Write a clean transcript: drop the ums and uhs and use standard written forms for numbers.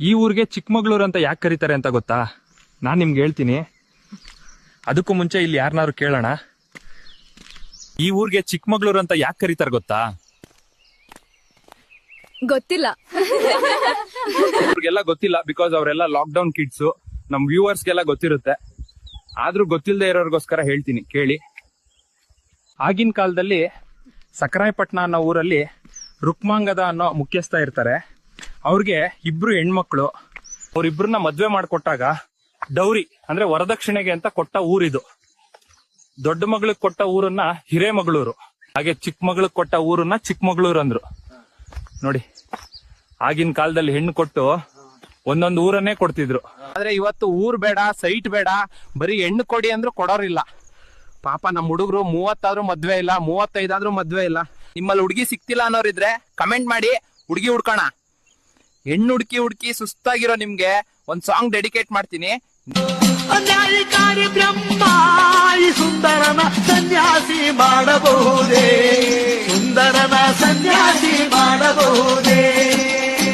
ಈ ಊರಿಗೆ ಚಿಕ್ಕಮಗಳೂರು ಅಂತ ಯಾಕೆ ಕರೀತಾರೆ ಅಂತ ಗೊತ್ತಾ? ನಾನು ನಿಮ್ಗೆ ಹೇಳ್ತೀನಿ. ಅದಕ್ಕೂ ಮುಂಚೆ ಇಲ್ಲಿ ಯಾರನ್ನಾರು ಕೇಳೋಣ. ಈ ಊರಿಗೆ ಚಿಕ್ಕಮಗಳೂರು ಅಂತ ಯಾಕೆ ಕರೀತಾರೆ ಗೊತ್ತಾ? ಗೊತ್ತಿಲ್ಲ. ಅವ್ರಿಗೆಲ್ಲ ಗೊತ್ತಿಲ್ಲ, ಬಿಕಾಸ್ ಅವರೆಲ್ಲ ಲಾಕ್ಡೌನ್ ಕಿಡ್ಸ್. ನಮ್ ವ್ಯೂವರ್ಸ್ಗೆಲ್ಲ ಗೊತ್ತಿರುತ್ತೆ, ಆದ್ರೂ ಗೊತ್ತಿಲ್ಲದೆ ಇರೋರ್ಗೋಸ್ಕರ ಹೇಳ್ತೀನಿ, ಕೇಳಿ. ಆಗಿನ ಕಾಲದಲ್ಲಿ ಸಕರಾಯಪಟ್ಟಣ ಅನ್ನೋ ಊರಲ್ಲಿ ರುಕ್ಮಾಂಗದ ಅನ್ನೋ ಮುಖ್ಯಸ್ಥ ಇರ್ತಾರೆ. ಅವ್ರಿಗೆ ಇಬ್ರು ಹೆಣ್ಮಕ್ಳು. ಅವ್ರಿಬ್ರನ್ನ ಮದ್ವೆ ಮಾಡ್ಕೊಟ್ಟಾಗ ಡೌರಿ ಅಂದ್ರೆ ವರದಕ್ಷಿಣೆಗೆ ಅಂತ ಕೊಟ್ಟ ಊರಿದು. ದೊಡ್ಡ ಮಗಳಿಗೆ ಕೊಟ್ಟ ಊರನ್ನ ಹಿರೇಮಗಳೂರು, ಹಾಗೆ ಚಿಕ್ಕ ಮಗಳಿಗೆ ಕೊಟ್ಟ ಊರನ್ನ ಚಿಕ್ಕಮಗಳೂರು ಅಂದ್ರು. ನೋಡಿ, ಆಗಿನ ಕಾಲದಲ್ಲಿ ಹೆಣ್ಣು ಕೊಟ್ಟು ಒಂದೊಂದು ಊರನ್ನೇ ಕೊಡ್ತಿದ್ರು. ಆದ್ರೆ ಇವತ್ತು ಊರ್ ಬೇಡ, ಸೈಟ್ ಬೇಡ, ಬರೀ ಹೆಣ್ಣು ಕೊಡಿ ಅಂದ್ರೂ ಕೊಡೋರಿಲ್ಲ. ಪಾಪ ನಮ್ ಹುಡುಗರು 30 ಆದ್ರೂ ಮದ್ವೆ ಇಲ್ಲ, 35 ಆದ್ರೂ ಮದ್ವೆ ಇಲ್ಲ. ನಿಮ್ಮಲ್ಲಿ ಹುಡುಗಿ ಸಿಕ್ತಿಲ್ಲ ಅನ್ನೋರಿದ್ರೆ ಕಮೆಂಟ್ ಮಾಡಿ, ಹುಡುಗಿ ಹುಡ್ಕೋಣ. ಹೆಣ್ಣು ಹುಡುಕಿ ಸುಸ್ತಾಗಿರೋ ನಿಮ್ಗೆ ಒಂದ್ ಸಾಂಗ್ ಡೆಡಿಕೇಟ್ ಮಾಡ್ತೀನಿ. ನ್ಯಾಯಕಾರಿ ಬ್ರಹ್ಮ ಈ ಸುಂದರನ ಸನ್ಯಾಸಿ ಮಾಡಬಹುದೇ, ಸುಂದರನ ಸನ್ಯಾಸಿ ಮಾಡಬಹುದೇ.